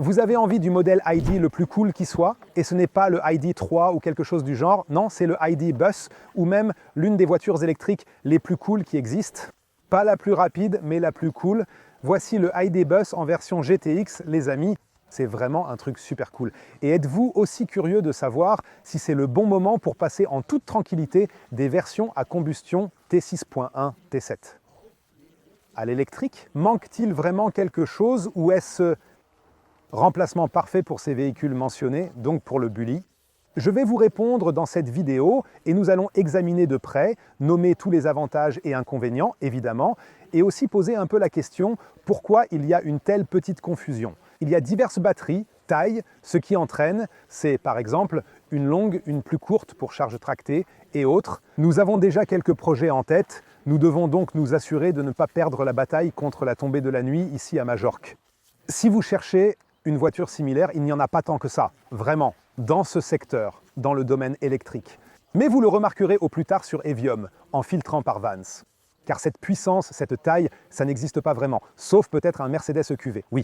Vous avez envie du modèle ID le plus cool qui soit, et ce n'est pas le ID 3 ou quelque chose du genre, non, c'est le ID Bus, ou même l'une des voitures électriques les plus cool qui existent. Pas la plus rapide, mais la plus cool. Voici le ID Bus en version GTX, les amis. C'est vraiment un truc super cool. Et êtes-vous aussi curieux de savoir si c'est le bon moment pour passer en toute tranquillité des versions à combustion T6.1, T7 ? À l'électrique, manque-t-il vraiment quelque chose ou est-ce remplacement parfait pour ces véhicules mentionnés, donc pour le Bulli? Je vais vous répondre dans cette vidéo et nous allons examiner de près, nommer tous les avantages et inconvénients, évidemment, et aussi poser un peu la question pourquoi il y a une telle petite confusion. Il y a diverses batteries, tailles, ce qui entraîne, c'est par exemple une longue, une plus courte pour charge tractée et autres. Nous avons déjà quelques projets en tête, nous devons donc nous assurer de ne pas perdre la bataille contre la tombée de la nuit ici à Majorque. Si vous cherchez une voiture similaire, il n'y en a pas tant que ça, vraiment, dans ce secteur, dans le domaine électrique. Mais vous le remarquerez au plus tard sur Eviom, en filtrant par Vance. Car cette puissance, cette taille, ça n'existe pas vraiment, sauf peut-être un Mercedes EQV, oui.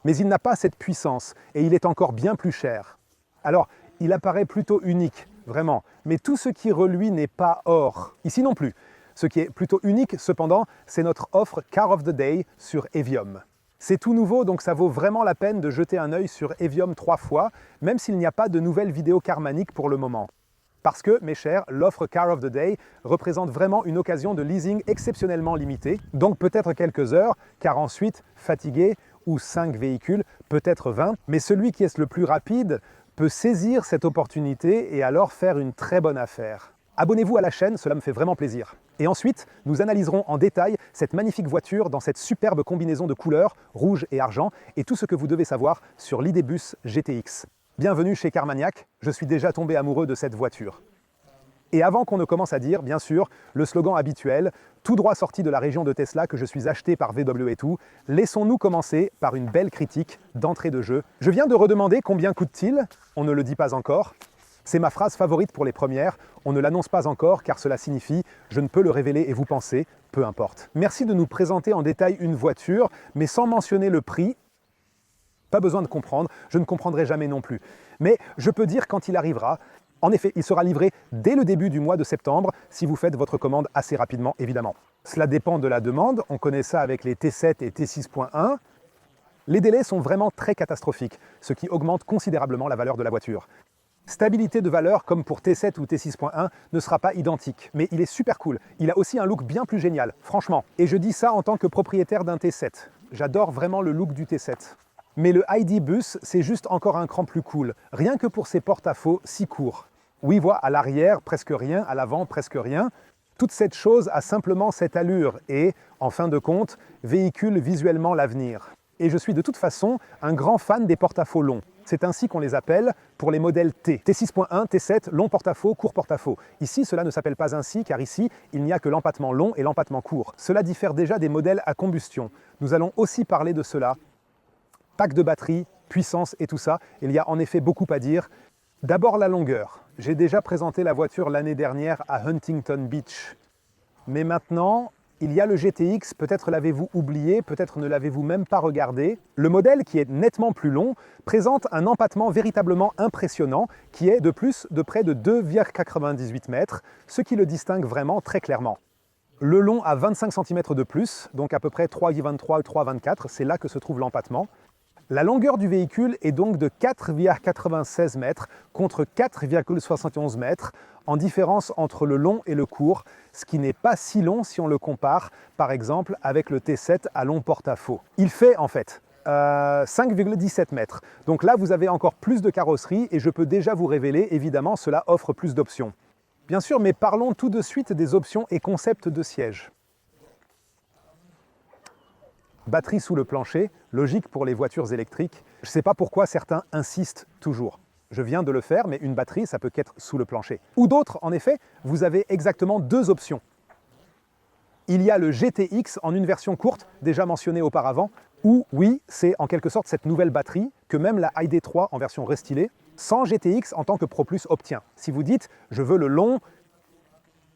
Mais il n'a pas cette puissance, et il est encore bien plus cher. Alors, il apparaît plutôt unique, vraiment, mais tout ce qui reluit n'est pas or. Ici non plus. Ce qui est plutôt unique, cependant, c'est notre offre Car of the Day sur Eviom. C'est tout nouveau, donc ça vaut vraiment la peine de jeter un œil sur Eviom 3 fois, même s'il n'y a pas de nouvelles vidéos Carmanic pour le moment. Parce que, mes chers, l'offre Car of the Day représente vraiment une occasion de leasing exceptionnellement limitée, donc peut-être quelques heures, car ensuite, fatigué, ou 5 véhicules, peut-être 20, mais celui qui est le plus rapide peut saisir cette opportunité et alors faire une très bonne affaire. Abonnez-vous à la chaîne, cela me fait vraiment plaisir. Et ensuite, nous analyserons en détail cette magnifique voiture dans cette superbe combinaison de couleurs, rouge et argent, et tout ce que vous devez savoir sur l'Idebus GTX. Bienvenue chez Carmaniac, je suis déjà tombé amoureux de cette voiture. Et avant qu'on ne commence à dire, bien sûr, le slogan habituel, tout droit sorti de la région de Tesla que je suis acheté par VW et tout, laissons-nous commencer par une belle critique d'entrée de jeu. Je viens de redemander combien coûte-t-il, on ne le dit pas encore. C'est ma phrase favorite pour les premières, on ne l'annonce pas encore car cela signifie « je ne peux le révéler et vous pensez, peu importe ». Merci de nous présenter en détail une voiture, mais sans mentionner le prix. Pas besoin de comprendre, je ne comprendrai jamais non plus. Mais je peux dire quand il arrivera. En effet, il sera livré dès le début du mois de septembre, si vous faites votre commande assez rapidement, évidemment. Cela dépend de la demande, on connaît ça avec les T7 et T6.1. Les délais sont vraiment très catastrophiques, ce qui augmente considérablement la valeur de la voiture. Stabilité de valeur, comme pour T7 ou T6.1, ne sera pas identique, mais il est super cool. Il a aussi un look bien plus génial, franchement. Et je dis ça en tant que propriétaire d'un T7. J'adore vraiment le look du T7. Mais le ID Bus, c'est juste encore un cran plus cool, rien que pour ses porte-à-faux si courts. Oui, voit à l'arrière, presque rien, à l'avant, presque rien. Toute cette chose a simplement cette allure et, en fin de compte, véhicule visuellement l'avenir. Et je suis de toute façon un grand fan des porte-à-faux longs. C'est ainsi qu'on les appelle pour les modèles T. T6.1, T7, long porte-à-faux, court porte-à-faux. Ici, cela ne s'appelle pas ainsi, car ici, il n'y a que l'empattement long et l'empattement court. Cela diffère déjà des modèles à combustion. Nous allons aussi parler de cela. Pack de batterie, puissance et tout ça, il y a en effet beaucoup à dire. D'abord la longueur. J'ai déjà présenté la voiture l'année dernière à Huntington Beach. Mais maintenant, il y a le GTX, peut-être l'avez-vous oublié, peut-être ne l'avez-vous même pas regardé. Le modèle, qui est nettement plus long, présente un empattement véritablement impressionnant, qui est de plus de près de 2,98 mètres, ce qui le distingue vraiment très clairement. Le long a 25 cm de plus, donc à peu près 3,23 ou 3,24, c'est là que se trouve l'empattement. La longueur du véhicule est donc de 4,96 mètres contre 4,71 mètres, en différence entre le long et le court, ce qui n'est pas si long si on le compare, par exemple, avec le T7 à long porte-à-faux. Il fait en fait 5,17 mètres. Donc là, vous avez encore plus de carrosserie et je peux déjà vous révéler, évidemment, cela offre plus d'options. Bien sûr, mais parlons tout de suite des options et concepts de siège. Batterie sous le plancher, logique pour les voitures électriques. Je ne sais pas pourquoi certains insistent toujours. Je viens de le faire, mais une batterie, ça peut qu'être sous le plancher. Ou d'autres, en effet, vous avez exactement deux options. Il y a le GTX en une version courte, déjà mentionnée auparavant, où, oui, c'est en quelque sorte cette nouvelle batterie que même la ID3 en version restylée, sans GTX en tant que Pro Plus obtient. Si vous dites « je veux le long »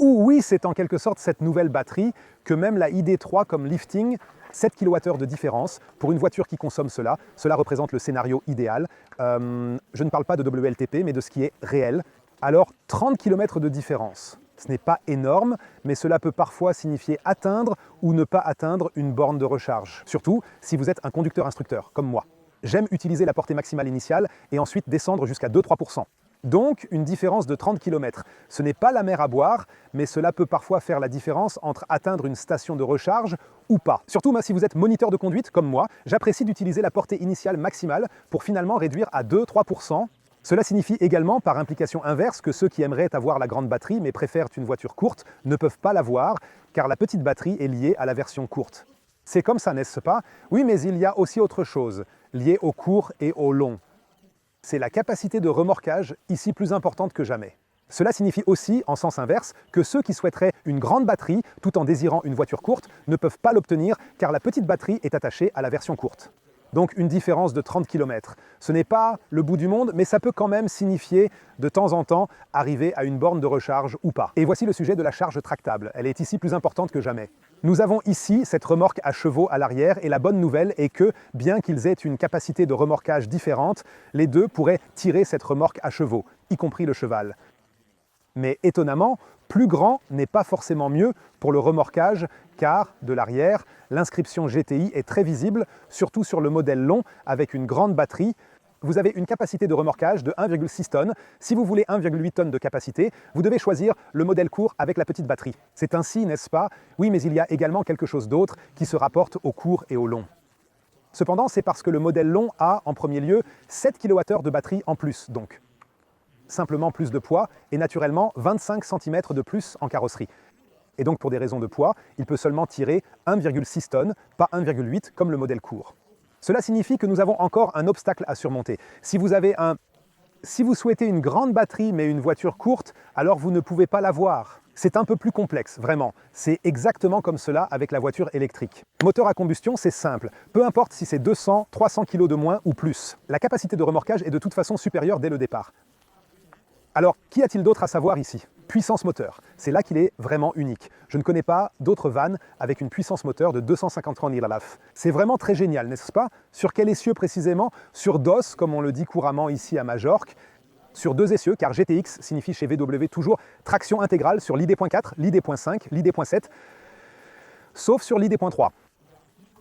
Ou oui, c'est en quelque sorte cette nouvelle batterie que même la ID3 comme lifting, 7 kWh de différence. Pour une voiture qui consomme cela, cela représente le scénario idéal. Je ne parle pas de WLTP, mais de ce qui est réel. Alors, 30 km de différence. Ce n'est pas énorme, mais cela peut parfois signifier atteindre ou ne pas atteindre une borne de recharge. Surtout si vous êtes un conducteur-instructeur, comme moi. J'aime utiliser la portée maximale initiale et ensuite descendre jusqu'à 2-3%. Donc, une différence de 30 km. Ce n'est pas la mer à boire, mais cela peut parfois faire la différence entre atteindre une station de recharge ou pas. Surtout si vous êtes moniteur de conduite, comme moi, j'apprécie d'utiliser la portée initiale maximale pour finalement réduire à 2-3%. Cela signifie également, par implication inverse, que ceux qui aimeraient avoir la grande batterie mais préfèrent une voiture courte ne peuvent pas l'avoir, car la petite batterie est liée à la version courte. C'est comme ça, n'est-ce pas? Oui, mais il y a aussi autre chose, liée au court et au long. C'est la capacité de remorquage, ici plus importante que jamais. Cela signifie aussi, en sens inverse, que ceux qui souhaiteraient une grande batterie tout en désirant une voiture courte ne peuvent pas l'obtenir car la petite batterie est attachée à la version courte. Donc une différence de 30 km. Ce n'est pas le bout du monde, mais ça peut quand même signifier de temps en temps arriver à une borne de recharge ou pas. Et voici le sujet de la charge tractable. Elle est ici plus importante que jamais. Nous avons ici cette remorque à chevaux à l'arrière et la bonne nouvelle est que, bien qu'ils aient une capacité de remorquage différente, les deux pourraient tirer cette remorque à chevaux, y compris le cheval. Mais étonnamment, plus grand n'est pas forcément mieux pour le remorquage car, de l'arrière, l'inscription GTI est très visible, surtout sur le modèle long avec une grande batterie. Vous avez une capacité de remorquage de 1,6 tonnes. Si vous voulez 1,8 tonnes de capacité, vous devez choisir le modèle court avec la petite batterie. C'est ainsi, n'est-ce pas? Oui, mais il y a également quelque chose d'autre qui se rapporte au court et au long. Cependant, c'est parce que le modèle long a, en premier lieu, 7 kWh de batterie en plus, donc. Simplement plus de poids et naturellement 25 cm de plus en carrosserie. Et donc pour des raisons de poids, il peut seulement tirer 1,6 tonnes, pas 1,8 comme le modèle court. Cela signifie que nous avons encore un obstacle à surmonter. Si vous souhaitez une grande batterie mais une voiture courte, alors vous ne pouvez pas l'avoir. C'est un peu plus complexe, vraiment. C'est exactement comme cela avec la voiture électrique. Moteur à combustion, c'est simple. Peu importe si c'est 200, 300 kg de moins ou plus. La capacité de remorquage est de toute façon supérieure dès le départ. Alors, qu'y a-t-il d'autre à savoir ici? Puissance moteur. C'est là qu'il est vraiment unique. Je ne connais pas d'autres vannes avec une puissance moteur de 253 Nm. C'est vraiment très génial, n'est-ce pas? Sur quel essieu précisément? Sur DOS, comme on le dit couramment ici à Majorque. Sur deux essieux, car GTX signifie chez VW toujours traction intégrale sur l'ID.4, l'ID.5, l'ID.7, sauf sur l'ID.3.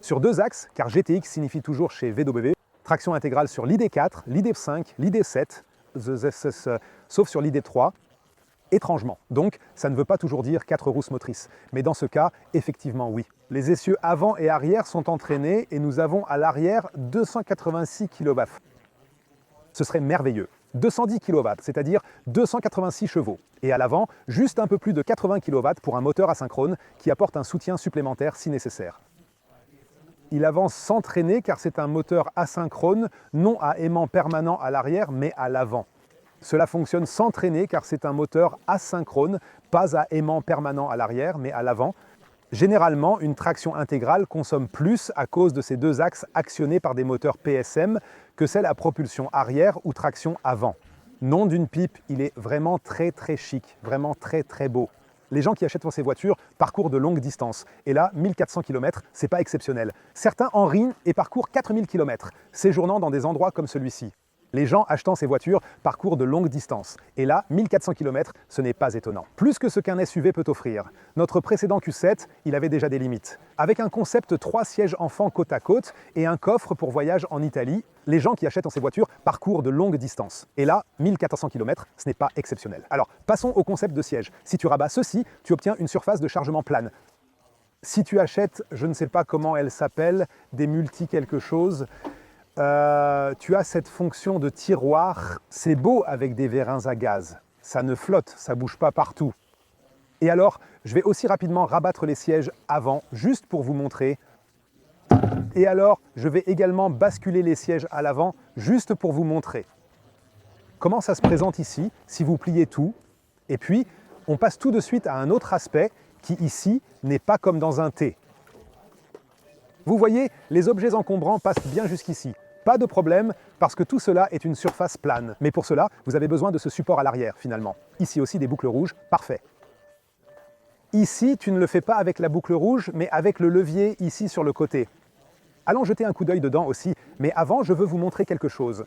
Sur deux axes, car GTX signifie toujours chez VW traction intégrale sur l'ID4, l'ID5, l'ID7, sauf sur l'ID3, étrangement. Donc, ça ne veut pas toujours dire 4 rousses motrices. Mais dans ce cas, effectivement, oui. Les essieux avant et arrière sont entraînés et nous avons à l'arrière 286 kW. Ce serait merveilleux. 210 kW, c'est-à-dire 286 chevaux. Et à l'avant, juste un peu plus de 80 kW pour un moteur asynchrone qui apporte un soutien supplémentaire si nécessaire. Il avance sans traîner car c'est un moteur asynchrone, non à aimant permanent à l'arrière, mais à l'avant. Cela fonctionne sans traîner car c'est un moteur asynchrone, pas à aimant permanent à l'arrière, mais à l'avant. Généralement, une traction intégrale consomme plus à cause de ces deux axes actionnés par des moteurs PSM que celle à propulsion arrière ou traction avant. Nom d'une pipe, il est vraiment très chic, vraiment très beau. Les gens qui achètent ces voitures parcourent de longues distances. Et là, 1400 km, c'est pas exceptionnel. Certains en rient et parcourent 4000 km, séjournant dans des endroits comme celui-ci. Les gens achetant ces voitures parcourent de longues distances. Et là, 1400 km, ce n'est pas étonnant. Plus que ce qu'un SUV peut offrir. Notre précédent Q7, il avait déjà des limites. Avec un concept 3 sièges enfants côte à côte et un coffre pour voyage en Italie, les gens qui achètent ces voitures parcourent de longues distances. Et là, 1400 km, ce n'est pas exceptionnel. Alors, passons au concept de siège. Si tu rabats ceci, tu obtiens une surface de chargement plane. Si tu achètes, je ne sais pas comment elle s'appelle, des multi quelque chose, tu as cette fonction de tiroir. C'est beau avec des vérins à gaz. Ça ne flotte, ça ne bouge pas partout. Et alors, je vais aussi rapidement rabattre les sièges avant, juste pour vous montrer. Et alors, je vais également basculer les sièges à l'avant, juste pour vous montrer. Comment ça se présente ici, si vous pliez tout. Et puis, on passe tout de suite à un autre aspect qui, ici, n'est pas comme dans un T. Vous voyez, les objets encombrants passent bien jusqu'ici. Pas de problème, parce que tout cela est une surface plane. Mais pour cela, vous avez besoin de ce support à l'arrière, finalement. Ici aussi, des boucles rouges, parfait. Ici, tu ne le fais pas avec la boucle rouge, mais avec le levier ici sur le côté. Allons jeter un coup d'œil dedans aussi, mais avant, je veux vous montrer quelque chose.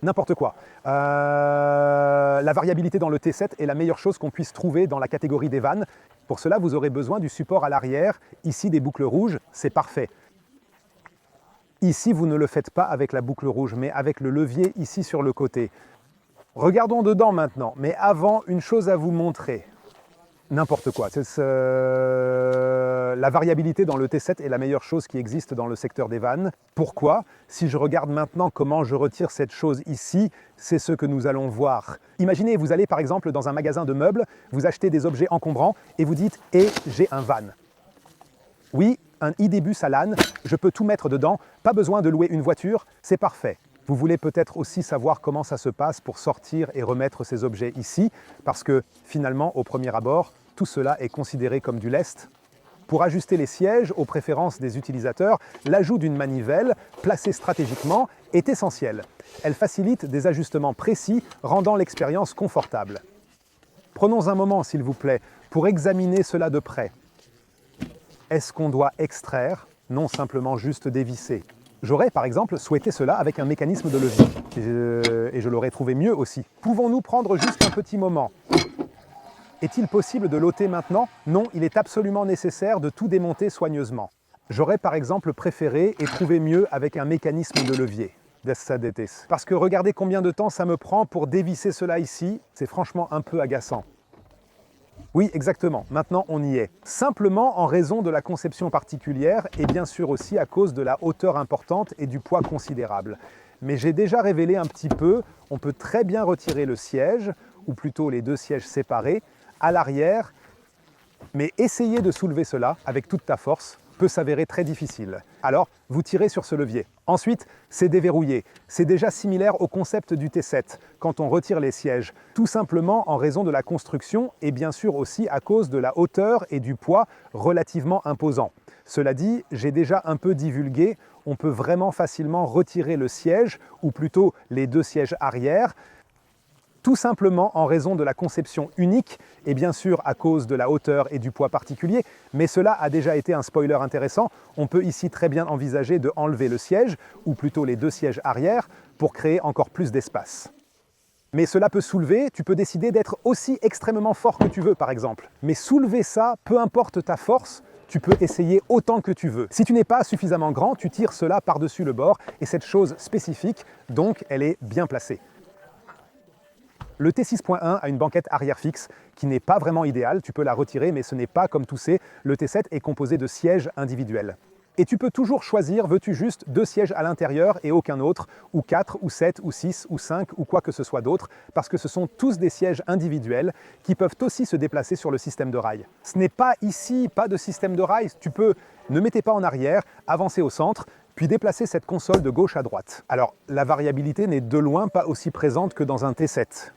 N'importe quoi. La variabilité dans le T7 est la meilleure chose qu'on puisse trouver dans la catégorie des vannes. Pour cela, vous aurez besoin du support à l'arrière. Ici, des boucles rouges, c'est parfait. Ici, vous ne le faites pas avec la boucle rouge, mais avec le levier ici sur le côté. Regardons dedans maintenant, mais avant, une chose à vous montrer. N'importe quoi. La variabilité dans le T7 est la meilleure chose qui existe dans le secteur des vannes. Pourquoi? Si je regarde maintenant comment je retire cette chose ici, c'est ce que nous allons voir. Imaginez, vous allez par exemple dans un magasin de meubles, vous achetez des objets encombrants et vous dites « et j'ai un van ». Oui, un ID-bus à LAN, je peux tout mettre dedans, pas besoin de louer une voiture, c'est parfait. Vous voulez peut-être aussi savoir comment ça se passe pour sortir et remettre ces objets ici, parce que finalement, au premier abord, tout cela est considéré comme du lest. Pour ajuster les sièges aux préférences des utilisateurs, l'ajout d'une manivelle, placée stratégiquement, est essentiel. Elle facilite des ajustements précis, rendant l'expérience confortable. Prenons un moment, s'il vous plaît, pour examiner cela de près. Est-ce qu'on doit extraire, non simplement juste dévisser? J'aurais par exemple souhaité cela avec un mécanisme de levier, et je l'aurais trouvé mieux aussi. Pouvons-nous prendre juste un petit moment? Est-il possible de l'ôter maintenant? Non, il est absolument nécessaire de tout démonter soigneusement. J'aurais par exemple préféré et trouvé mieux avec un mécanisme de levier. Parce que regardez combien de temps ça me prend pour dévisser cela ici, c'est franchement un peu agaçant. Oui, exactement, maintenant on y est. Simplement en raison de la conception particulière et bien sûr aussi à cause de la hauteur importante et du poids considérable. Mais j'ai déjà révélé un petit peu, on peut très bien retirer le siège, ou plutôt les deux sièges séparés, à l'arrière, mais essayer de soulever cela avec toute ta force peut s'avérer très difficile. Alors, vous tirez sur ce levier. Ensuite, c'est déverrouillé. C'est déjà similaire au concept du T7, quand on retire les sièges, tout simplement en raison de la construction et bien sûr aussi à cause de la hauteur et du poids relativement imposant. Cela dit, j'ai déjà un peu divulgué, on peut vraiment facilement retirer le siège, ou plutôt les deux sièges arrière, tout simplement en raison de la conception unique et bien sûr à cause de la hauteur et du poids particulier, mais cela a déjà été un spoiler intéressant. On peut ici très bien envisager de enlever le siège, ou plutôt les deux sièges arrière, pour créer encore plus d'espace. Mais cela peut soulever, tu peux décider d'être aussi extrêmement fort que tu veux par exemple. Mais soulever ça, peu importe ta force, tu peux essayer autant que tu veux. Si tu n'es pas suffisamment grand, tu tires cela par-dessus le bord, et cette chose spécifique, donc elle est bien placée. Le T6.1 a une banquette arrière fixe qui n'est pas vraiment idéale, tu peux la retirer mais ce n'est pas comme tous le T7 est composé de sièges individuels. Et tu peux toujours choisir, veux-tu juste 2 sièges à l'intérieur et aucun autre, ou 4, ou 7, ou 6, ou 5, ou quoi que ce soit d'autre, parce que ce sont tous des sièges individuels qui peuvent aussi se déplacer sur le système de rail. Ce n'est pas ici, pas de système de rail, tu peux, ne mettez pas en arrière, avancer au centre, puis déplacer cette console de gauche à droite. Alors, la variabilité n'est de loin pas aussi présente que dans un T7.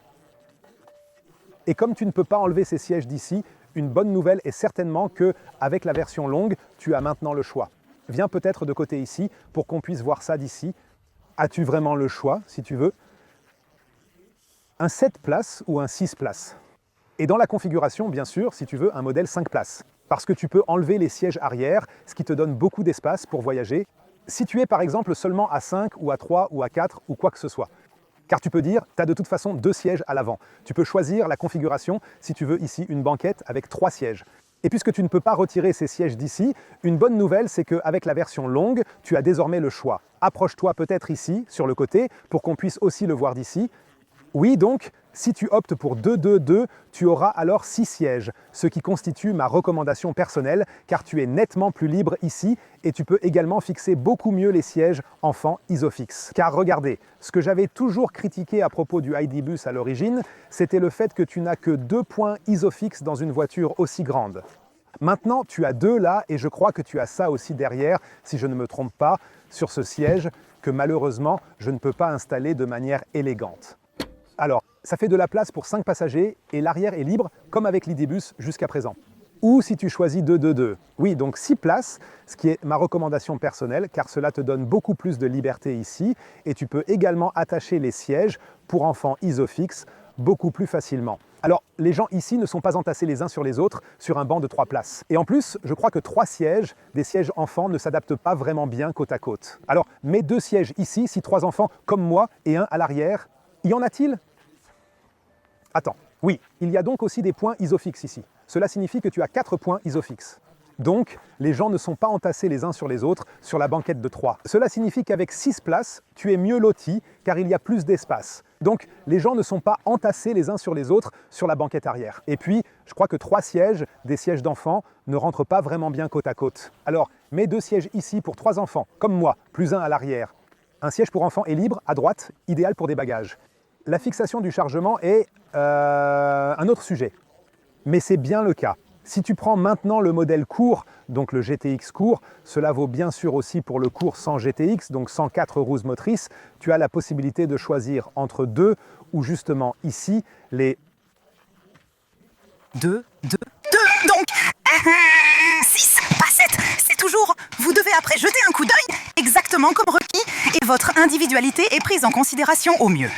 Et comme tu ne peux pas enlever ces sièges d'ici, une bonne nouvelle est certainement que, avec la version longue, tu as maintenant le choix. Viens peut-être de côté ici pour qu'on puisse voir ça d'ici. As-tu vraiment le choix, si tu veux? Un 7 places ou un 6 places? Et dans la configuration, bien sûr, si tu veux, un modèle 5 places. Parce que tu peux enlever les sièges arrière, ce qui te donne beaucoup d'espace pour voyager. Si tu es par exemple seulement à 5 ou à 3 ou à 4 ou quoi que ce soit. Car tu peux dire, tu as de toute façon 2 sièges à l'avant. Tu peux choisir la configuration, si tu veux ici une banquette avec 3 sièges. Et puisque tu ne peux pas retirer ces sièges d'ici, une bonne nouvelle c'est qu'avec la version longue, tu as désormais le choix. Approche-toi peut-être ici, sur le côté, pour qu'on puisse aussi le voir d'ici. Oui donc, si tu optes pour 2-2-2, tu auras alors 6 sièges, ce qui constitue ma recommandation personnelle, car tu es nettement plus libre ici, et tu peux également fixer beaucoup mieux les sièges enfants Isofix. Car regardez, ce que j'avais toujours critiqué à propos du ID-bus à l'origine, c'était le fait que tu n'as que 2 points Isofix dans une voiture aussi grande. Maintenant, tu as 2 là, et je crois que tu as ça aussi derrière, si je ne me trompe pas, sur ce siège, que malheureusement, je ne peux pas installer de manière élégante. Alors, ça fait de la place pour 5 passagers et l'arrière est libre comme avec l'ID-bus jusqu'à présent. Ou si tu choisis 2-2-2. Oui, donc 6 places, ce qui est ma recommandation personnelle car cela te donne beaucoup plus de liberté ici et tu peux également attacher les sièges pour enfants Isofix beaucoup plus facilement. Alors, les gens ici ne sont pas entassés les uns sur les autres sur un banc de 3 places. Et en plus, je crois que 3 sièges, des sièges enfants, ne s'adaptent pas vraiment bien côte à côte. Alors, mets 2 sièges ici, si 3 enfants comme moi et un à l'arrière. Y en a-t-il? Attends, oui, il y a donc aussi des points isofixes ici. Cela signifie que tu as 4 points isofixes. Donc, les gens ne sont pas entassés les uns sur les autres sur la banquette de 3. Cela signifie qu'avec 6 places, tu es mieux loti car il y a plus d'espace. Donc, les gens ne sont pas entassés les uns sur les autres sur la banquette arrière. Et puis, je crois que 3 sièges, des sièges d'enfants, ne rentrent pas vraiment bien côte à côte. Alors, mets 2 sièges ici pour 3 enfants, comme moi, plus un à l'arrière. Un siège pour enfants est libre, à droite, idéal pour des bagages. La fixation du chargement est un autre sujet. Mais c'est bien le cas. Si tu prends maintenant le modèle court, donc le GTX court, cela vaut bien sûr aussi pour le court sans GTX, donc sans 4 roues motrices, tu as la possibilité de choisir entre 2 ou justement ici les 2, donc 6, pas 7, c'est toujours, vous devez après jeter un coup d'œil, exactement comme requis, et votre individualité est prise en considération au mieux.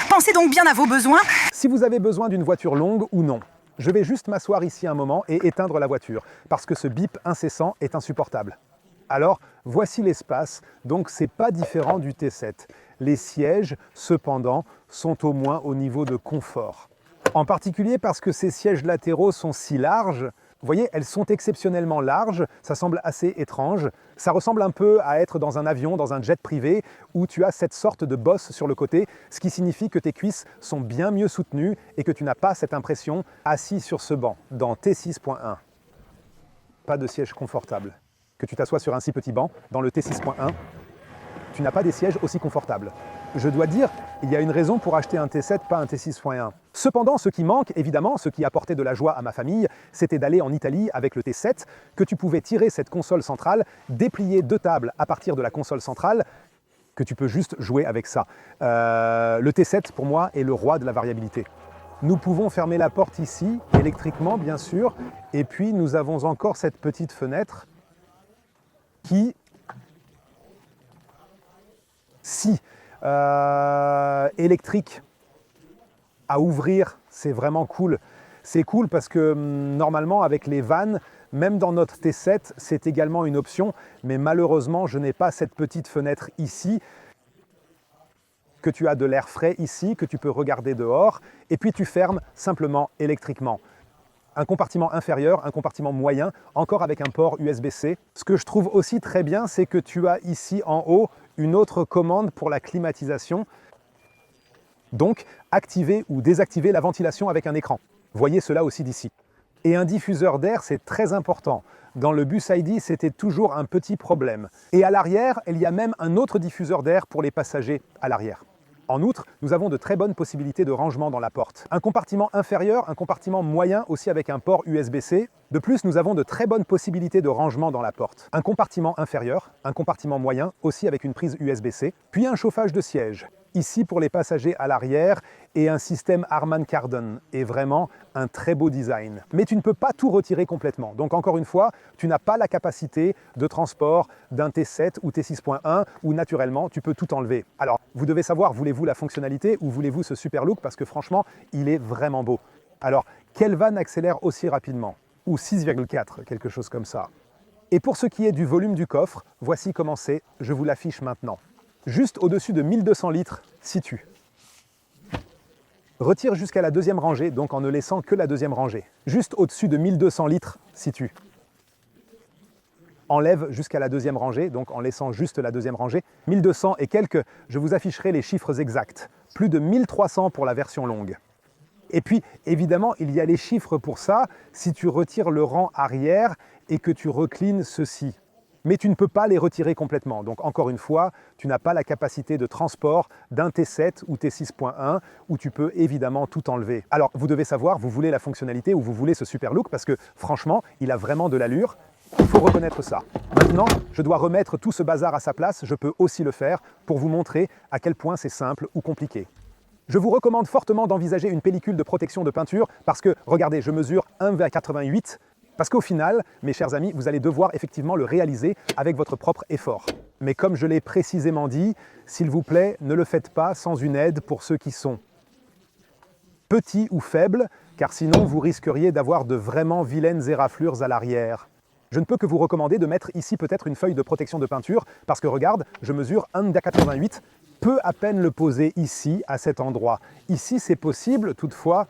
Pensez donc bien à vos besoins. Si vous avez besoin d'une voiture longue ou non. Je vais juste m'asseoir ici un moment et éteindre la voiture, parce que ce bip incessant est insupportable. Alors, voici l'espace, donc c'est pas différent du T7. Les sièges, cependant, sont au moins au niveau de confort. En particulier parce que ces sièges latéraux sont si larges. Vous voyez, elles sont exceptionnellement larges, ça semble assez étrange. Ça ressemble un peu à être dans un avion, dans un jet privé, où tu as cette sorte de bosse sur le côté, ce qui signifie que tes cuisses sont bien mieux soutenues et que tu n'as pas cette impression assis sur ce banc, dans T6.1. Pas de siège confortable. Que tu t'assoies sur un si petit banc, dans le T6.1, tu n'as pas des sièges aussi confortables. Je dois dire, il y a une raison pour acheter un T7, pas un T6.1. Cependant, ce qui manque, évidemment, ce qui apportait de la joie à ma famille, c'était d'aller en Italie avec le T7, que tu pouvais tirer cette console centrale, déplier 2 tables à partir de la console centrale, que tu peux juste jouer avec ça. Le T7, pour moi, est le roi de la variabilité. Nous pouvons fermer la porte ici, électriquement, bien sûr, et puis nous avons encore cette petite fenêtre qui, si électrique à ouvrir, c'est vraiment cool. C'est cool parce que normalement avec les vannes, même dans notre T7, c'est également une option, mais malheureusement je n'ai pas cette petite fenêtre ici, que tu as de l'air frais ici, que tu peux regarder dehors, et puis tu fermes simplement électriquement. Un compartiment inférieur, un compartiment moyen, encore avec un port USB-C. Ce que je trouve aussi très bien, c'est que tu as ici en haut une autre commande pour la climatisation. Donc, activer ou désactiver la ventilation avec un écran. Voyez cela aussi d'ici. Et un diffuseur d'air, c'est très important. Dans le bus ID, c'était toujours un petit problème. Et à l'arrière, il y a même un autre diffuseur d'air pour les passagers à l'arrière. En outre, nous avons de très bonnes possibilités de rangement dans la porte. Un compartiment inférieur, un compartiment moyen aussi avec un port USB-C. De plus, nous avons de très bonnes possibilités de rangement dans la porte. Un compartiment inférieur, un compartiment moyen aussi avec une prise USB-C, puis un chauffage de siège. Ici pour les passagers à l'arrière et un système Harman Kardon et vraiment un très beau design. Mais tu ne peux pas tout retirer complètement. Donc encore une fois, tu n'as pas la capacité de transport d'un T7 ou T6.1 où naturellement tu peux tout enlever. Alors vous devez savoir, voulez-vous la fonctionnalité ou voulez-vous ce super look parce que franchement, il est vraiment beau. Alors quelle vanne accélère aussi rapidement? Ou 6,4, quelque chose comme ça. Et pour ce qui est du volume du coffre, voici comment c'est, je vous l'affiche maintenant. Juste au-dessus de 1200 litres, situe. Retire jusqu'à la deuxième rangée, donc en ne laissant que la deuxième rangée. Juste au-dessus de 1200 litres, situe. Enlève jusqu'à la deuxième rangée, donc en laissant juste la deuxième rangée. 1200 et quelques, je vous afficherai les chiffres exacts. Plus de 1300 pour la version longue. Et puis, évidemment, il y a les chiffres pour ça, si tu retires le rang arrière et que tu reclines ceci. Mais tu ne peux pas les retirer complètement. Donc encore une fois, tu n'as pas la capacité de transport d'un T7 ou T6.1 où tu peux évidemment tout enlever. Alors vous devez savoir, vous voulez la fonctionnalité ou vous voulez ce super look parce que franchement, il a vraiment de l'allure. Il faut reconnaître ça. Maintenant, je dois remettre tout ce bazar à sa place. Je peux aussi le faire pour vous montrer à quel point c'est simple ou compliqué. Je vous recommande fortement d'envisager une pellicule de protection de peinture parce que, regardez, je mesure 1,88 parce qu'au final, mes chers amis, vous allez devoir effectivement le réaliser avec votre propre effort. Mais comme je l'ai précisément dit, s'il vous plaît, ne le faites pas sans une aide pour ceux qui sont Petit ou faible, car sinon vous risqueriez d'avoir de vraiment vilaines éraflures à l'arrière. Je ne peux que vous recommander de mettre ici peut-être une feuille de protection de peinture, parce que regarde, je mesure 1,88 m, peut à peine le poser ici, à cet endroit. Ici c'est possible, toutefois,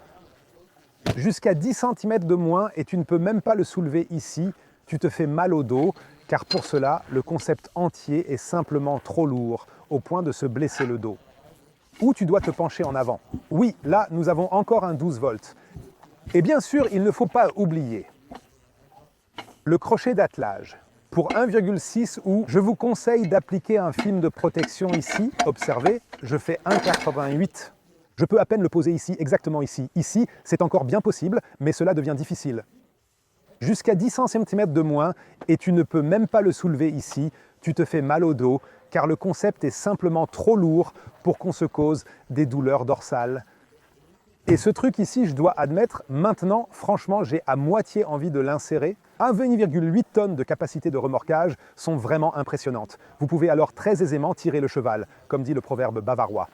jusqu'à 10 cm de moins, et tu ne peux même pas le soulever ici, tu te fais mal au dos, car pour cela, le concept entier est simplement trop lourd, au point de se blesser le dos. Ou tu dois te pencher en avant. Oui, là, nous avons encore un 12 volts. Et bien sûr, il ne faut pas oublier le crochet d'attelage. Pour 1,6 ou je vous conseille d'appliquer un film de protection ici. Observez, je fais 1,88. Je peux à peine le poser ici, exactement ici. Ici, c'est encore bien possible, mais cela devient difficile. Jusqu'à 10 cm de moins, et tu ne peux même pas le soulever ici, tu te fais mal au dos, car le concept est simplement trop lourd pour qu'on se cause des douleurs dorsales. Et ce truc ici, je dois admettre, maintenant, franchement, j'ai à moitié envie de l'insérer. 1,8 tonnes de capacité de remorquage sont vraiment impressionnantes. Vous pouvez alors très aisément tirer le cheval, comme dit le proverbe bavarois.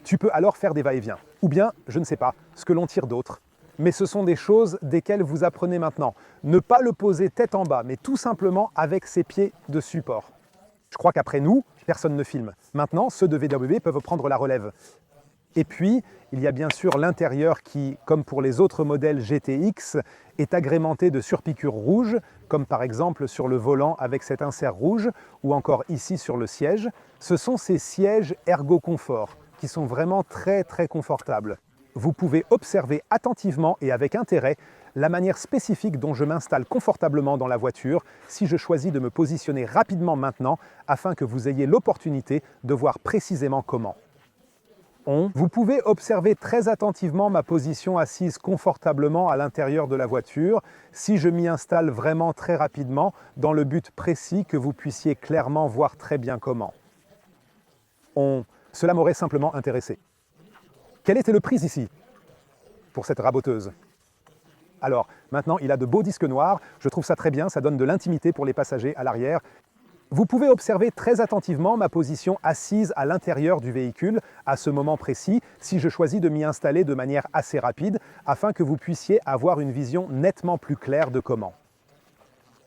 Tu peux alors faire des va-et-vient. Ou bien, je ne sais pas, ce que l'on tire d'autre. Mais ce sont des choses desquelles vous apprenez maintenant. Ne pas le poser tête en bas, mais tout simplement avec ses pieds de support. Je crois qu'après nous, personne ne filme. Maintenant, ceux de VW peuvent prendre la relève. Et puis, il y a bien sûr l'intérieur qui, comme pour les autres modèles GTX, est agrémenté de surpiqûres rouges, comme par exemple sur le volant avec cet insert rouge, ou encore ici sur le siège. Ce sont ces sièges Ergo Confort, qui sont vraiment très confortables. Vous pouvez observer attentivement et avec intérêt la manière spécifique dont je m'installe confortablement dans la voiture si je choisis de me positionner rapidement maintenant afin que vous ayez l'opportunité de voir précisément comment. Vous pouvez observer très attentivement ma position assise confortablement à l'intérieur de la voiture si je m'y installe vraiment très rapidement dans le but précis que vous puissiez clairement voir très bien comment. Cela m'aurait simplement intéressé. Quel était le prix ici pour cette raboteuse? Alors, maintenant, il a de beaux disques noirs, je trouve ça très bien, ça donne de l'intimité pour les passagers à l'arrière. Vous pouvez observer très attentivement ma position assise à l'intérieur du véhicule à ce moment précis, si je choisis de m'y installer de manière assez rapide, afin que vous puissiez avoir une vision nettement plus claire de comment.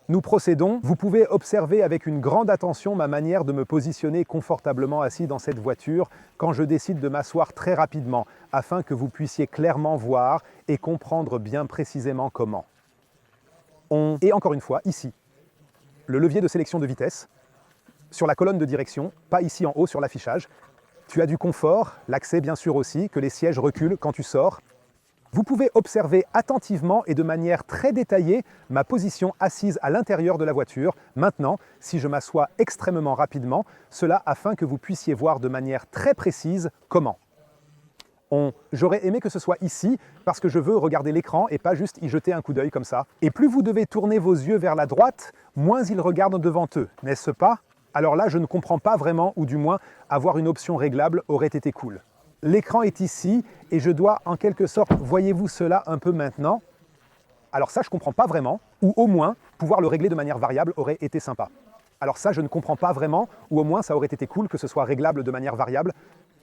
Nous procédons. Vous pouvez observer avec une grande attention ma manière de me positionner confortablement assis dans cette voiture quand je décide de m'asseoir très rapidement, afin que vous puissiez clairement voir et comprendre bien précisément comment. Et encore une fois, ici, le levier de sélection de vitesse, sur la colonne de direction, pas ici en haut sur l'affichage. Tu as du confort, l'accès bien sûr aussi, que les sièges reculent quand tu sors. Vous pouvez observer attentivement et de manière très détaillée ma position assise à l'intérieur de la voiture. Maintenant, si je m'assois extrêmement rapidement, cela afin que vous puissiez voir de manière très précise comment. J'aurais aimé que ce soit ici, parce que je veux regarder l'écran et pas juste y jeter un coup d'œil comme ça. Et plus vous devez tourner vos yeux vers la droite, moins ils regardent devant eux, n'est-ce pas? Alors là, je ne comprends pas vraiment, ou du moins, avoir une option réglable aurait été cool. L'écran est ici, et je dois en quelque sorte, voyez-vous cela un peu maintenant? Alors ça, je ne comprends pas vraiment, ou au moins, pouvoir le régler de manière variable aurait été sympa. Alors ça, je ne comprends pas vraiment, ou au moins ça aurait été cool que ce soit réglable de manière variable.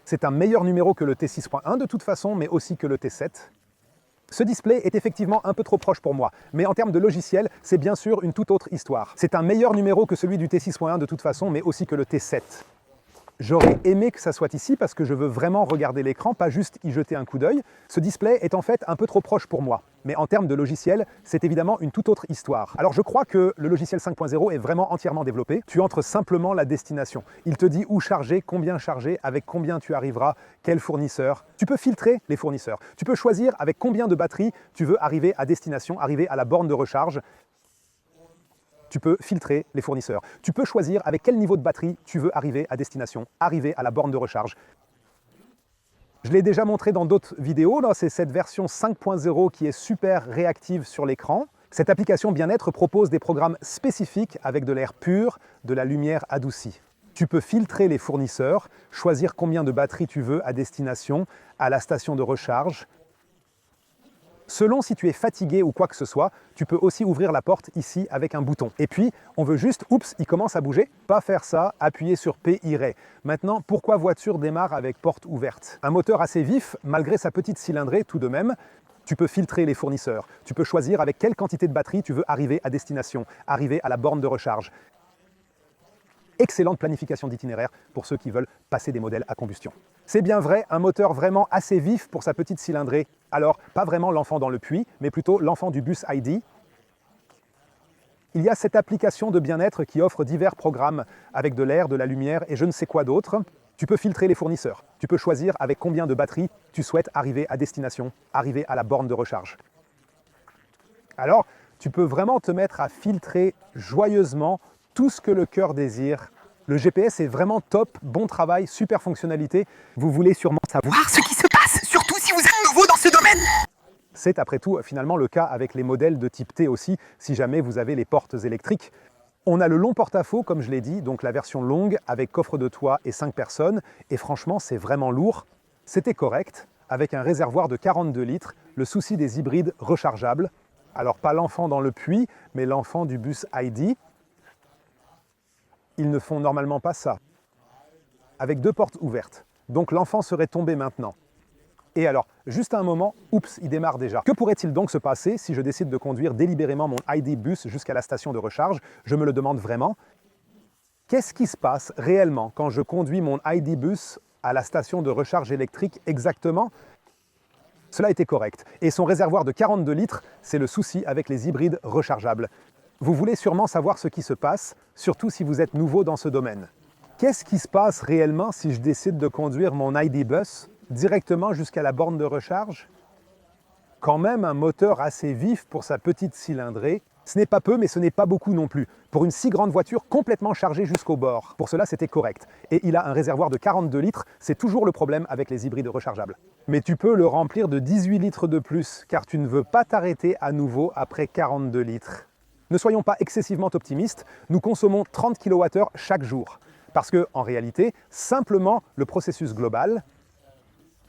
C'est un meilleur numéro que le T6.1 de toute façon, mais aussi que le T7. Ce display est effectivement un peu trop proche pour moi, mais en termes de logiciel, c'est bien sûr une toute autre histoire. C'est un meilleur numéro que celui du T6.1 de toute façon, mais aussi que le T7. J'aurais aimé que ça soit ici parce que je veux vraiment regarder l'écran, pas juste y jeter un coup d'œil. Ce display est en fait un peu trop proche pour moi. Mais en termes de logiciel, c'est évidemment une toute autre histoire. Alors je crois que le logiciel 5.0 est vraiment entièrement développé. Tu entres simplement la destination. Il te dit où charger, avec combien tu arriveras, quel fournisseur. Tu peux filtrer les fournisseurs. Tu peux choisir avec combien de batterie tu veux arriver à destination, arriver à la borne de recharge. Tu peux filtrer les fournisseurs. Tu peux choisir avec quel niveau de batterie tu veux arriver à destination, arriver à la borne de recharge. Je l'ai déjà montré dans d'autres vidéos, c'est cette version 5.0 qui est super réactive sur l'écran. Cette application bien-être propose des programmes spécifiques avec de l'air pur, de la lumière adoucie. Tu peux filtrer les fournisseurs, choisir combien de batterie tu veux à destination, à la station de recharge. Selon si tu es fatigué ou quoi que ce soit, tu peux aussi ouvrir la porte ici avec un bouton. Et puis, on veut juste, oups, il commence à bouger, pas faire ça, appuyer sur P irait. Maintenant, pourquoi voiture démarre avec porte ouverte? Un moteur assez vif, malgré sa petite cylindrée tout de même, tu peux filtrer les fournisseurs. Tu peux choisir avec quelle quantité de batterie tu veux arriver à destination, arriver à la borne de recharge. Excellente planification d'itinéraire pour ceux qui veulent passer des modèles à combustion. C'est bien vrai, un moteur vraiment assez vif pour sa petite cylindrée. Alors, pas vraiment l'enfant dans le puits, mais plutôt l'enfant du bus ID. Il y a cette application de bien-être qui offre divers programmes avec de l'air, de la lumière et je ne sais quoi d'autre. Tu peux filtrer les fournisseurs. Tu peux choisir avec combien de batteries tu souhaites arriver à destination, arriver à la borne de recharge. Alors, tu peux vraiment te mettre à filtrer joyeusement tout ce que le cœur désire. Le GPS est vraiment top, bon travail, super fonctionnalité. Vous voulez sûrement savoir Ce qui se passe, surtout si vous êtes nouveau dans ce domaine. C'est après tout finalement le cas avec les modèles de type T aussi, si jamais vous avez les portes électriques. On a le long porte-à-faux, comme je l'ai dit, donc la version longue avec coffre de toit et 5 personnes. Et franchement, c'est vraiment lourd. C'était correct, avec un réservoir de 42 litres, le souci des hybrides rechargeables. Alors pas l'enfant dans le puits, mais l'enfant du bus ID. Ils ne font normalement pas ça. Avec 2 portes ouvertes. Donc l'enfant serait tombé maintenant. Et alors, juste un moment, oups, il démarre déjà. Que pourrait-il donc se passer si je décide de conduire délibérément mon ID bus jusqu'à la station de recharge? Je me le demande vraiment. Qu'est-ce qui se passe réellement quand je conduis mon ID bus à la station de recharge électrique exactement? Cela était correct. Et son réservoir de 42 litres, c'est le souci avec les hybrides rechargeables. Vous voulez sûrement savoir ce qui se passe, surtout si vous êtes nouveau dans ce domaine. Qu'est-ce qui se passe réellement si je décide de conduire mon ID bus directement jusqu'à la borne de recharge? Quand même un moteur assez vif pour sa petite cylindrée. Ce n'est pas peu, mais ce n'est pas beaucoup non plus. Pour une si grande voiture complètement chargée jusqu'au bord. Pour cela, c'était correct. Et il a un réservoir de 42 litres, c'est toujours le problème avec les hybrides rechargeables. Mais tu peux le remplir de 18 litres de plus, car tu ne veux pas t'arrêter à nouveau après 42 litres. Ne soyons pas excessivement optimistes, nous consommons 30 kWh chaque jour. Parce que, en réalité, simplement le processus global,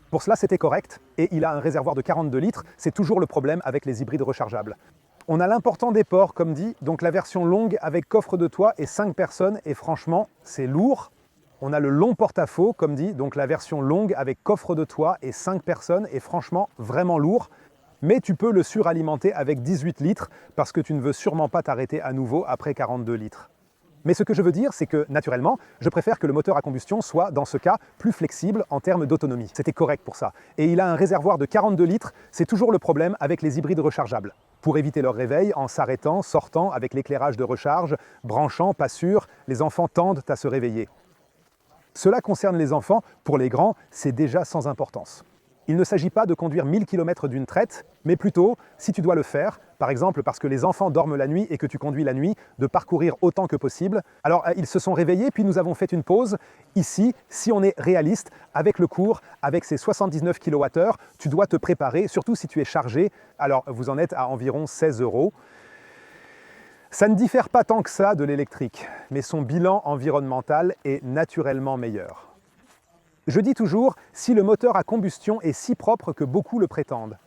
pour cela c'était correct, et il a un réservoir de 42 litres, c'est toujours le problème avec les hybrides rechargeables. On a l'important des ports, comme dit, donc la version longue avec coffre de toit et 5 personnes, et franchement, c'est lourd. On a le long porte-à-faux, comme dit, donc la version longue avec coffre de toit et 5 personnes, et franchement, vraiment lourd. Mais tu peux le suralimenter avec 18 litres, parce que tu ne veux sûrement pas t'arrêter à nouveau après 42 litres. Mais ce que je veux dire, c'est que, naturellement, je préfère que le moteur à combustion soit, dans ce cas, plus flexible en termes d'autonomie. C'était correct pour ça. Et il a un réservoir de 42 litres, c'est toujours le problème avec les hybrides rechargeables. Pour éviter leur réveil, en s'arrêtant, sortant avec l'éclairage de recharge, branchant, pas sûr, les enfants tendent à se réveiller. Cela concerne les enfants, pour les grands, c'est déjà sans importance. Il ne s'agit pas de conduire 1000 km d'une traite, mais plutôt, si tu dois le faire, par exemple parce que les enfants dorment la nuit et que tu conduis la nuit, de parcourir autant que possible. Alors, ils se sont réveillés, puis nous avons fait une pause. Ici, si on est réaliste, avec le cours, avec ses 79 kWh, tu dois te préparer, surtout si tu es chargé. Alors, vous en êtes à environ 16 €. Ça ne diffère pas tant que ça de l'électrique, mais son bilan environnemental est naturellement meilleur. Je dis toujours, si le moteur à combustion est si propre que beaucoup le prétendent.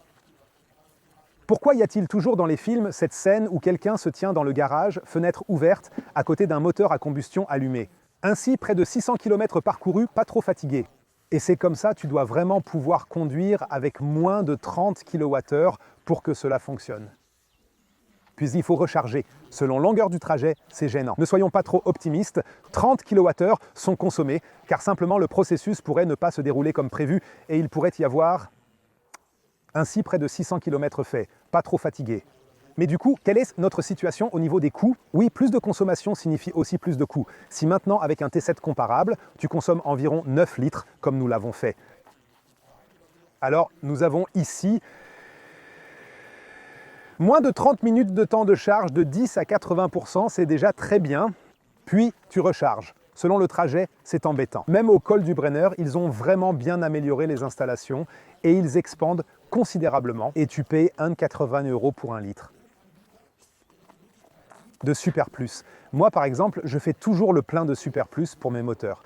Pourquoi y a-t-il toujours dans les films cette scène où quelqu'un se tient dans le garage, fenêtre ouverte, à côté d'un moteur à combustion allumé? Ainsi, près de 600 km parcourus, pas trop fatigué. Et c'est comme ça, tu dois vraiment pouvoir conduire avec moins de 30 kWh pour que cela fonctionne. Puis il faut recharger. Selon longueur du trajet, c'est gênant. Ne soyons pas trop optimistes, 30 kWh sont consommés, car simplement le processus pourrait ne pas se dérouler comme prévu, et il pourrait y avoir ainsi près de 600 km faits, pas trop fatigué. Mais du coup, quelle est notre situation au niveau des coûts? Oui, plus de consommation signifie aussi plus de coûts. Si maintenant, avec un T7 comparable, tu consommes environ 9 litres, comme nous l'avons fait. Alors, nous avons ici moins de 30 minutes de temps de charge de 10 à 80%, c'est déjà très bien. Puis, tu recharges. Selon le trajet, c'est embêtant. Même au col du Brenner, ils ont vraiment bien amélioré les installations et ils expandent considérablement. Et tu payes 1,80 € pour un litre de Super Plus. Moi, par exemple, je fais toujours le plein de Super Plus pour mes moteurs.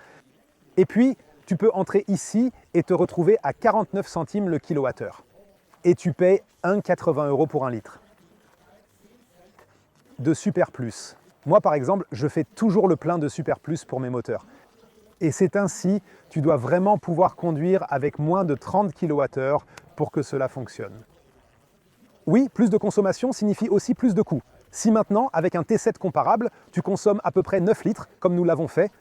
Et puis, tu peux entrer ici et te retrouver à 49 centimes le kilowattheure. et tu payes 1,80 € pour un litre. De Super Plus. Moi, par exemple, je fais toujours le plein de Super Plus pour mes moteurs. Et c'est ainsi, tu dois vraiment pouvoir conduire avec moins de 30 kWh pour que cela fonctionne. Oui, plus de consommation signifie aussi plus de coûts. Si maintenant, avec un T7 comparable, tu consommes à peu près 9 litres, comme nous l'avons fait,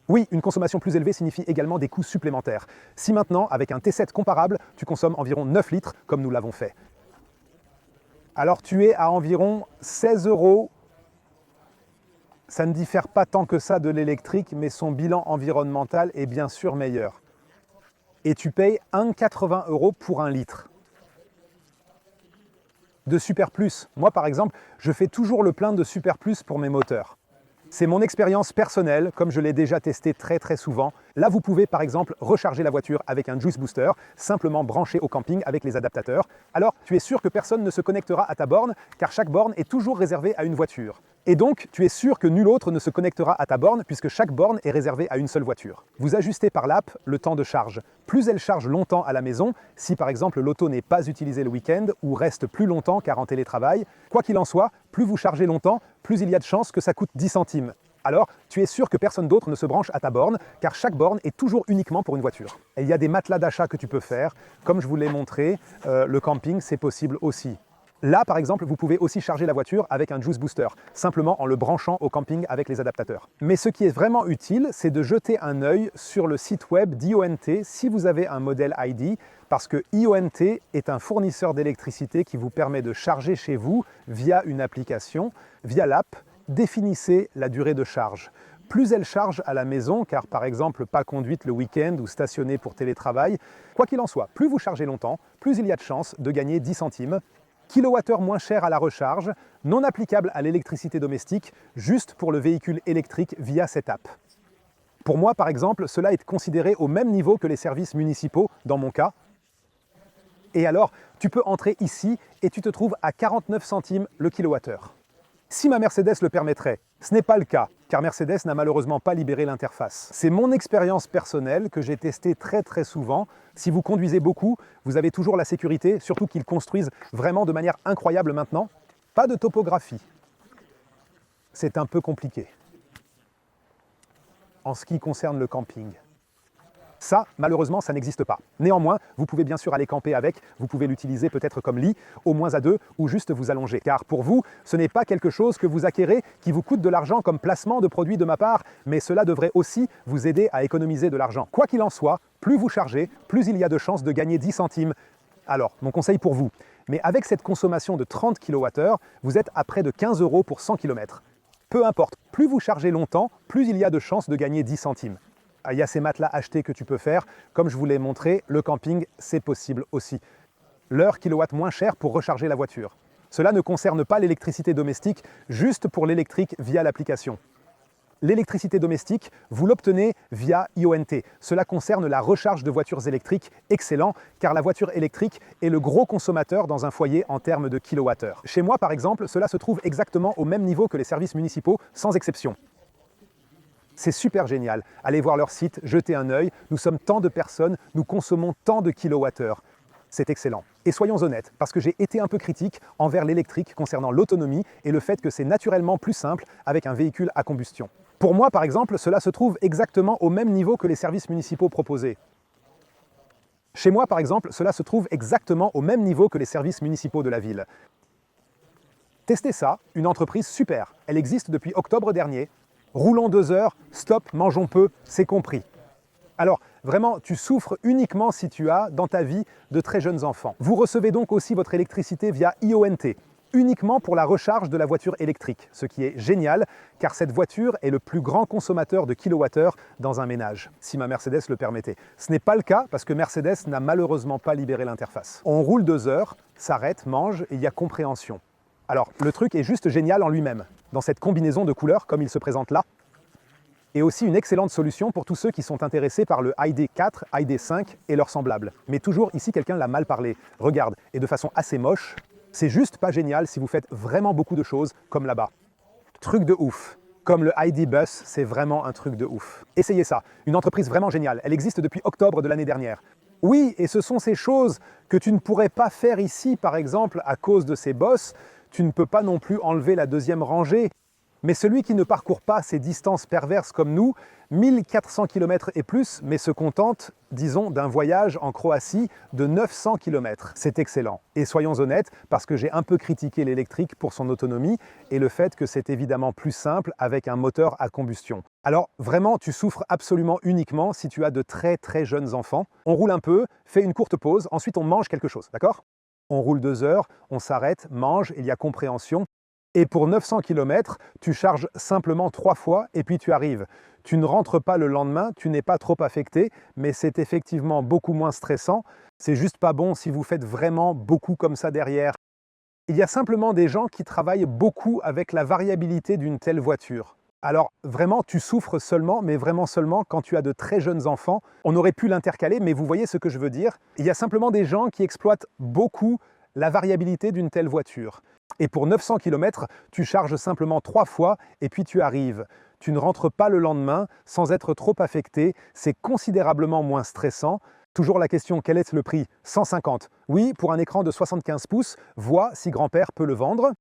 oui, une consommation plus élevée signifie également des coûts supplémentaires. Si maintenant, avec un T7 comparable, tu consommes environ 9 litres, comme nous l'avons fait, alors tu es à environ 16 €. Ça ne diffère pas tant que ça de l'électrique, mais son bilan environnemental est bien sûr meilleur. Et tu payes 1,80 € pour un litre. De Super Plus. Moi, par exemple, je fais toujours le plein de Super Plus pour mes moteurs. C'est mon expérience personnelle, comme je l'ai déjà testé très souvent. Là, vous pouvez par exemple recharger la voiture avec un Juice Booster, simplement branché au camping avec les adaptateurs. Alors, tu es sûr que personne ne se connectera à ta borne, car chaque borne est toujours réservée à une voiture. Et donc, tu es sûr que nul autre ne se connectera à ta borne, puisque chaque borne est réservée à une seule voiture. Vous ajustez par l'app le temps de charge. Plus elle charge longtemps à la maison, si par exemple l'auto n'est pas utilisée le week-end ou reste plus longtemps car en télétravail, quoi qu'il en soit, plus vous chargez longtemps, plus il y a de chances que ça coûte 10 centimes. Alors, tu es sûr que personne d'autre ne se branche à ta borne, car chaque borne est toujours uniquement pour une voiture. Et il y a des matelas d'achat que tu peux faire. Comme je vous l'ai montré, le camping, c'est possible aussi. Là, par exemple, vous pouvez aussi charger la voiture avec un Juice Booster, simplement en le branchant au camping avec les adaptateurs. Mais ce qui est vraiment utile, c'est de jeter un œil sur le site web d'IONT si vous avez un modèle ID, parce que IONT est un fournisseur d'électricité qui vous permet de charger chez vous via une application, via l'app. Définissez la durée de charge. Plus elle charge à la maison, car par exemple pas conduite le week-end ou stationnée pour télétravail, quoi qu'il en soit, plus vous chargez longtemps, plus il y a de chances de gagner 10 centimes. Kilowattheure moins cher à la recharge, non applicable à l'électricité domestique, juste pour le véhicule électrique via cette app. Pour moi, par exemple, cela est considéré au même niveau que les services municipaux, dans mon cas. Et alors, tu peux entrer ici et tu te trouves à 49 centimes le kilowattheure. Si ma Mercedes le permettrait, ce n'est pas le cas, car Mercedes n'a malheureusement pas libéré l'interface. C'est mon expérience personnelle que j'ai testée très souvent. Si vous conduisez beaucoup, vous avez toujours la sécurité, surtout qu'ils construisent vraiment de manière incroyable maintenant. Pas de topographie. C'est un peu compliqué en ce qui concerne le camping. Ça, malheureusement, ça n'existe pas. Néanmoins, vous pouvez bien sûr aller camper avec, vous pouvez l'utiliser peut-être comme lit, au moins à deux, ou juste vous allonger. Car pour vous, ce n'est pas quelque chose que vous acquérez qui vous coûte de l'argent comme placement de produits de ma part, mais cela devrait aussi vous aider à économiser de l'argent. Quoi qu'il en soit, plus vous chargez, plus il y a de chances de gagner 10 centimes. Alors, mon conseil pour vous, mais avec cette consommation de 30 kWh, vous êtes à près de 15 € pour 100 km. Peu importe, plus vous chargez longtemps, plus il y a de chances de gagner 10 centimes. Il y a ces matelas achetés que tu peux faire. Comme je vous l'ai montré, le camping, c'est possible aussi. L'heure kilowatt moins cher pour recharger la voiture. Cela ne concerne pas l'électricité domestique, juste pour l'électrique via l'application. L'électricité domestique, vous l'obtenez via IONT. Cela concerne la recharge de voitures électriques, excellent, car la voiture électrique est le gros consommateur dans un foyer en termes de kilowattheure. Chez moi, par exemple, cela se trouve exactement au même niveau que les services municipaux, sans exception. C'est super génial. Allez voir leur site, jetez un œil. Nous sommes tant de personnes, nous consommons tant de kilowattheures. C'est excellent. Et soyons honnêtes, parce que j'ai été un peu critique envers l'électrique concernant l'autonomie et le fait que c'est naturellement plus simple avec un véhicule à combustion. Pour moi, par exemple, cela se trouve exactement au même niveau que les services municipaux proposés. Chez moi, par exemple, cela se trouve exactement au même niveau que les services municipaux de la ville. Testez ça, une entreprise super. Elle existe depuis octobre dernier. Roulons 2 heures, stop, mangeons peu, c'est compris. Alors, vraiment, tu souffres uniquement si tu as, dans ta vie, de très jeunes enfants. Vous recevez donc aussi votre électricité via IONT, uniquement pour la recharge de la voiture électrique, ce qui est génial, car cette voiture est le plus grand consommateur de kilowattheures dans un ménage, si ma Mercedes le permettait. Ce n'est pas le cas, parce que Mercedes n'a malheureusement pas libéré l'interface. On roule 2 heures, s'arrête, mange, et il y a compréhension. Alors, le truc est juste génial en lui-même, dans cette combinaison de couleurs, comme il se présente là, et aussi une excellente solution pour tous ceux qui sont intéressés par le ID4, ID5 et leurs semblables. Mais toujours, ici, quelqu'un l'a mal parlé. Regarde, et de façon assez moche, c'est juste pas génial si vous faites vraiment beaucoup de choses, comme là-bas. Truc de ouf. Comme le ID Bus, c'est vraiment un truc de ouf. Essayez ça, une entreprise vraiment géniale. Elle existe depuis octobre de l'année dernière. Oui, et ce sont ces choses que tu ne pourrais pas faire ici, par exemple, à cause de ces bosses. Tu ne peux pas non plus enlever la deuxième rangée. Mais celui qui ne parcourt pas ces distances perverses comme nous, 1400 km et plus, mais se contente, disons, d'un voyage en Croatie de 900 km. C'est excellent. Et soyons honnêtes, parce que j'ai un peu critiqué l'électrique pour son autonomie et le fait que c'est évidemment plus simple avec un moteur à combustion. Alors vraiment, tu souffres absolument uniquement si tu as de très très jeunes enfants. On roule un peu, fais une courte pause, ensuite on mange quelque chose, d'accord? On roule 2 heures, on s'arrête, mange, il y a compréhension. Et pour 900 km, tu charges simplement 3 fois et puis tu arrives. Tu ne rentres pas le lendemain, tu n'es pas trop affecté, mais c'est effectivement beaucoup moins stressant. C'est juste pas bon si vous faites vraiment beaucoup comme ça derrière. Il y a simplement des gens qui travaillent beaucoup avec la variabilité d'une telle voiture. Alors vraiment, tu souffres seulement, mais vraiment seulement quand tu as de très jeunes enfants. On aurait pu l'intercaler, mais vous voyez ce que je veux dire. Il y a simplement des gens qui exploitent beaucoup la variabilité d'une telle voiture. Et pour 900 km, tu charges simplement 3 fois et puis tu arrives. Tu ne rentres pas le lendemain sans être trop affecté, c'est considérablement moins stressant. Toujours la question, quel est le prix? 150. Oui, pour un écran de 75 pouces, vois si grand-père peut le vendre.